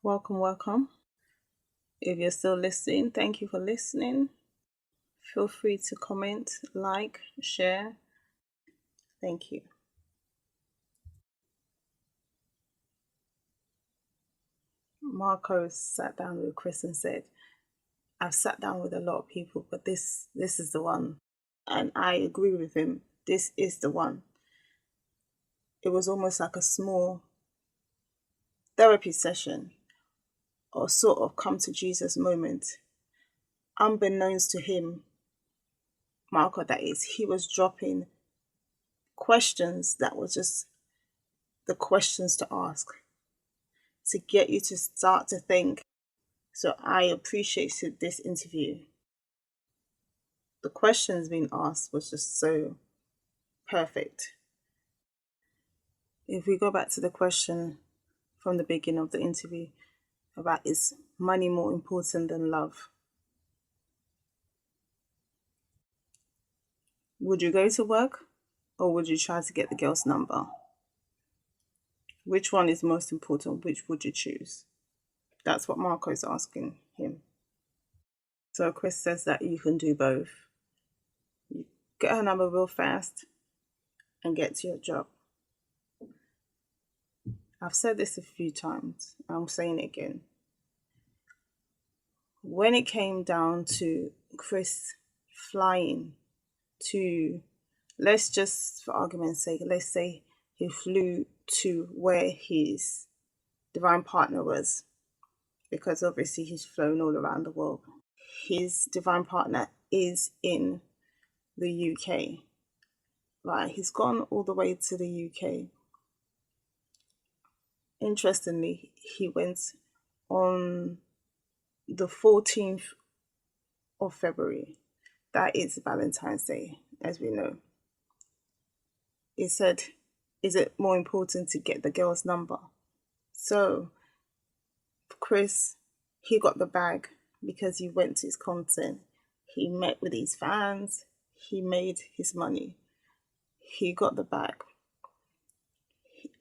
Welcome, welcome. If you're still listening, thank you for listening. Feel free to comment, like, share. Thank you. Marco sat down with Chris and said, I've sat down with a lot of people, but this is the one. And I agree with him. This is the one. It was almost like a small therapy session or sort of come to Jesus moment. Unbeknownst to him, Marco, that is, he was dropping questions that were just the questions to ask to get you to start to think. So I appreciated this interview. The questions being asked was just so perfect. If we go back to the question from the beginning of the interview about is money more important than love? Would you go to work or would you try to get the girl's number? Which one is most important? Which would you choose? That's what Marco is asking him. So Chris says that you can do both. You get her number real fast and get to your job. I've said this a few times. I'm saying it again. When it came down to Chris flying to, let's just for argument's sake, let's say he flew to where his divine partner was, because obviously he's flown all around the world. His divine partner is in the UK. Right, he's gone all the way to the UK. Interestingly, he went on the 14th of February. That is Valentine's Day, as we know. He said, is it more important to get the girl's number? So, Chris, he got the bag because he went to his concert. He met with his fans. He made his money. He got the bag.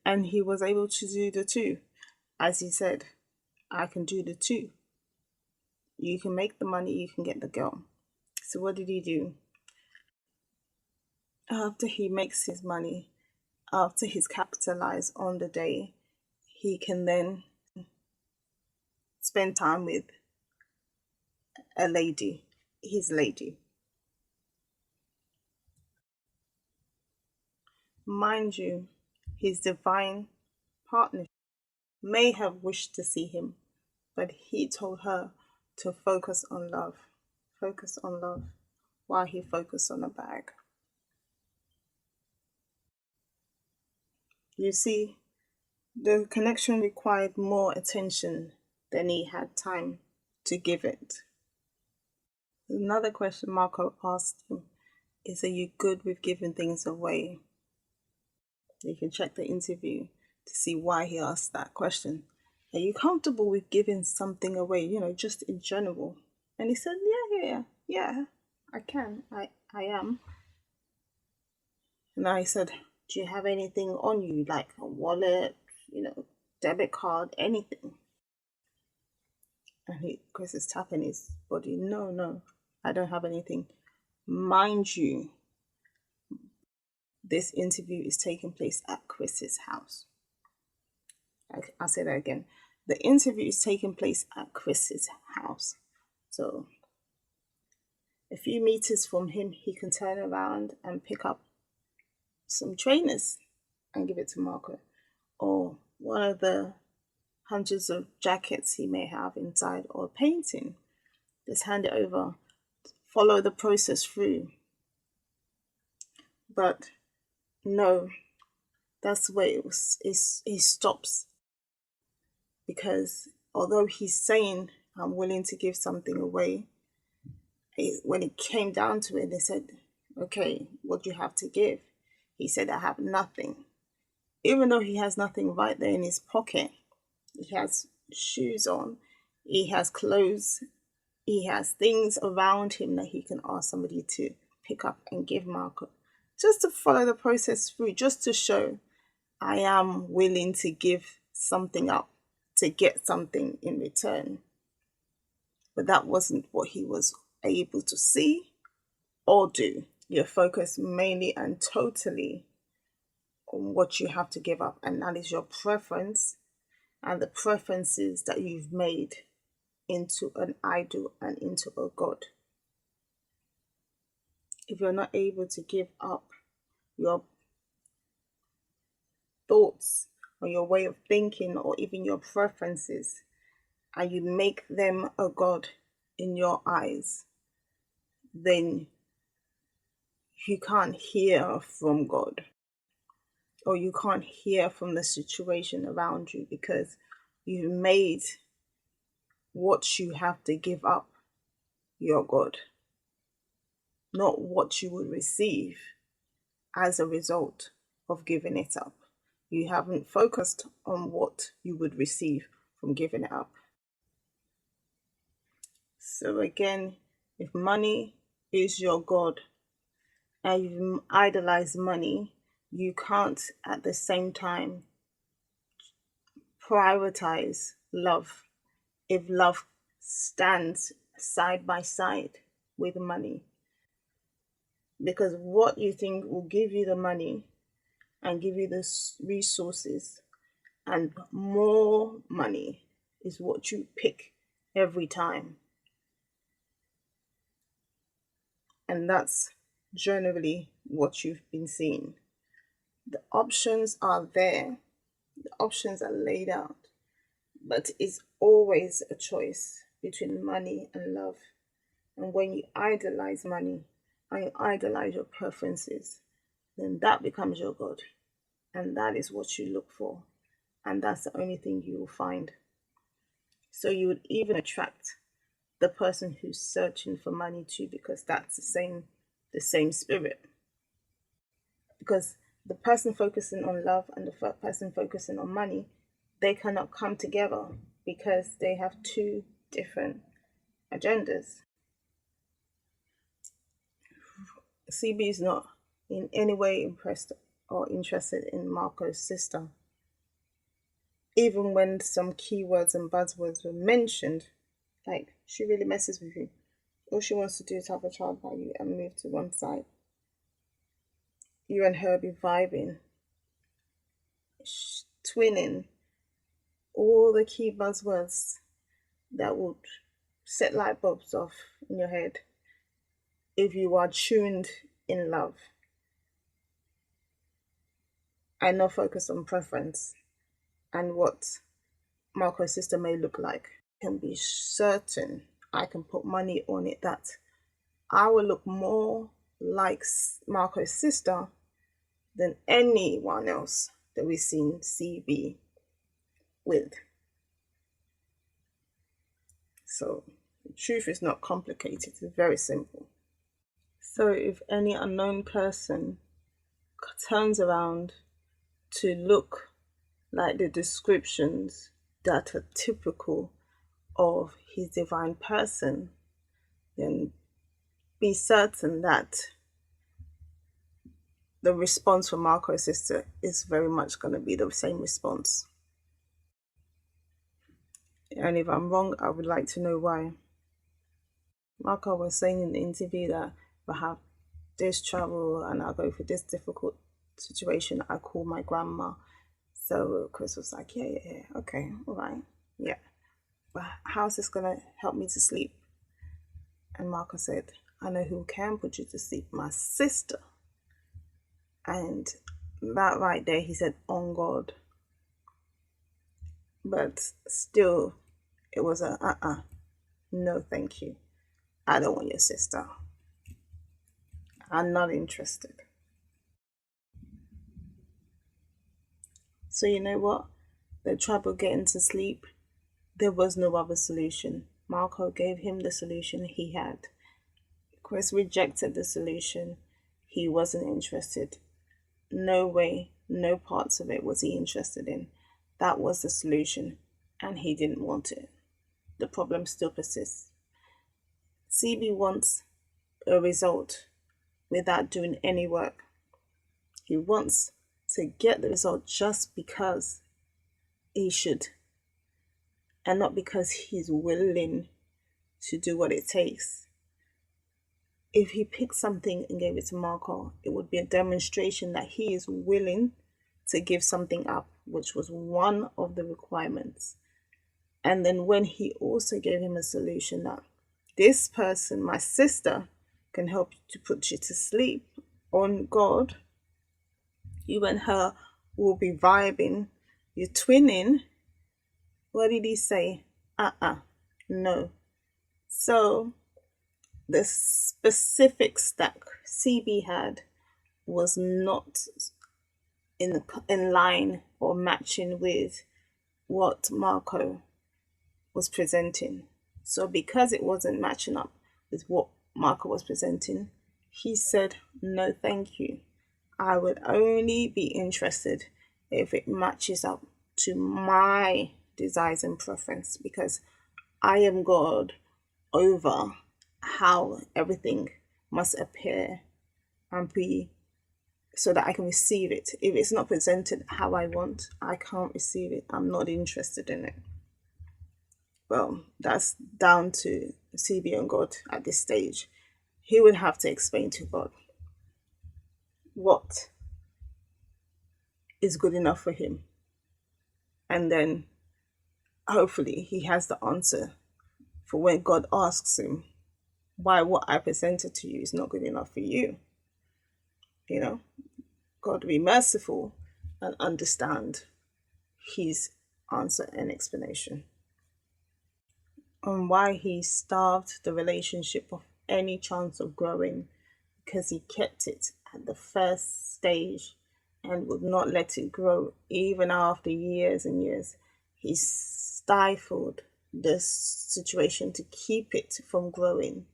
And he was able to do the two. As he said, I can do the two. You can make the money, you can get the girl. So what did he do? After he makes his money, after he's capitalized on the day, he can then spend time with a lady, his lady. Mind you, his divine partner may have wished to see him, but he told her to focus on love. Focus on love while he focused on a bag. You see, the connection required more attention than he had time to give it. Another question Marco asked him is, are you good with giving things away? You can check the interview to see why he asked that question. Are you comfortable with giving something away, just in general? And he said, yeah, I can. I am. And I said, do you have anything on you, like a wallet, debit card, anything? And Chris is tapping his body. No, I don't have anything. Mind you, this interview is taking place at Chris's house. I'll say that again. The interview is taking place at Chris's house. So a few meters from him, he can turn around and pick up some trainers and give it to Marco. Or one of the hundreds of jackets he may have inside, or painting. Just hand it over. Follow the process through. But no, that's where it stops. Because although he's saying, I'm willing to give something away, when it came down to it, they said, okay, what do you have to give? He said, I have nothing. Even though he has nothing right there in his pocket, he has shoes on, he has clothes, he has things around him that he can ask somebody to pick up and give Marco. Just to follow the process through, just to show I am willing to give something up to get something in return. But that wasn't what he was able to see or do. You're focused mainly and totally on what you have to give up, and that is your preference and the preferences that you've made into an idol and into a god. If you're not able to give up your thoughts or your way of thinking or even your preferences, and you make them a god in your eyes, then you can't hear from God, or you can't hear from the situation around you, because you've made what you have to give up your God, not what you will receive as a result of giving it up. You haven't focused on what you would receive from giving it up. So again, if money is your God and you idolize money, you can't at the same time prioritize love if love stands side by side with money. Because what you think will give you the money and give you the resources and more money is what you pick every time. And that's generally what you've been seeing. The options are there, the options are laid out, but it's always a choice between money and love. And when you idolize money and you idolize your preferences, then that becomes your God. And that is what you look for. And that's the only thing you will find. So you would even attract the person who's searching for money too, because that's the same spirit. Because the person focusing on love and the person focusing on money, they cannot come together because they have two different agendas. CB is not in any way impressed or interested in Marco's sister. Even when some keywords and buzzwords were mentioned, like, she really messes with you. All she wants to do is have a child by you and move to one side. You and her be vibing, twinning, all the key buzzwords that would set light bulbs off in your head if you are tuned in love and not focused on preference and what Marco's sister may look like. I can be certain, I can put money on it, that I will look more like Marco's sister than anyone else that we've seen CB with. So the truth is not complicated, it's very simple. So if any unknown person turns around to look like the descriptions that are typical of his divine person, then be certain that the response from Marco's sister is very much going to be the same response. And if I'm wrong, I would like to know why. Marco was saying in the interview that if I have this trouble and I go through this difficult situation, I call my grandma. So Chris was like, yeah, okay, all right, yeah. But how's this going to help me to sleep? And Marco said, I know who can put you to sleep, my sister. And that right there, he said, on God. But still, it was a no thank you. I don't want your sister. I'm not interested. So you know what? The trouble getting to sleep, there was no other solution. Marco gave him the solution he had. Chris rejected the solution. He wasn't interested. No way, no parts of it was he interested in. That was the solution, and he didn't want it. The problem still persists. CB wants a result without doing any work. He wants to get the result just because he should. and not because he's willing to do what it takes. If he picked something and gave it to Marco, it would be a demonstration that he is willing to give something up, which was one of the requirements. And then when he also gave him a solution that this person, my sister, can help you to put you to sleep on God, you and her will be vibing, you're twinning. What did he say? No. So the specifics that CB had was not in line or matching with what Marco was presenting. So because it wasn't matching up with what Marco was presenting, he said, no, thank you. I would only be interested if it matches up to my desires and preference, because I am God over how everything must appear and be, so that I can receive it. If it's not presented how I want, I can't receive it. I'm not interested in it. Well, that's down to CB and God at this stage. He would have to explain to God what is good enough for him. And then hopefully he has the answer for when God asks him why what I presented to you is not good enough for you. You know, God be merciful and understand his answer and explanation on why he starved the relationship of any chance of growing, because he kept it at the first stage and would not let it grow even after years and years. He stifled the situation to keep it from growing.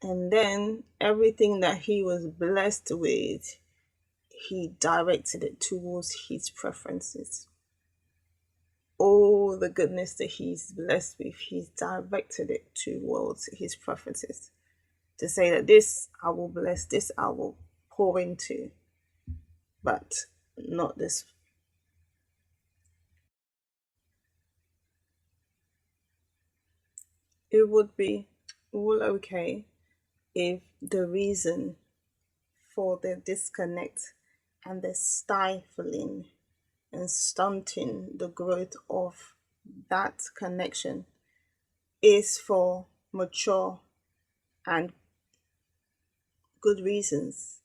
And then everything that he was blessed with, he directed it towards his preferences. All the goodness that he's blessed with, he's directed it towards his preferences. To say that this I will bless, this I will pour into, but not this. It would be all okay if the reason for the disconnect and the stifling and stunting the growth of that connection is for mature and good reasons,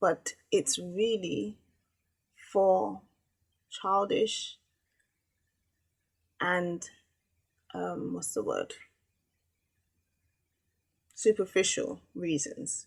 but it's really for childish and what's the word? Superficial reasons.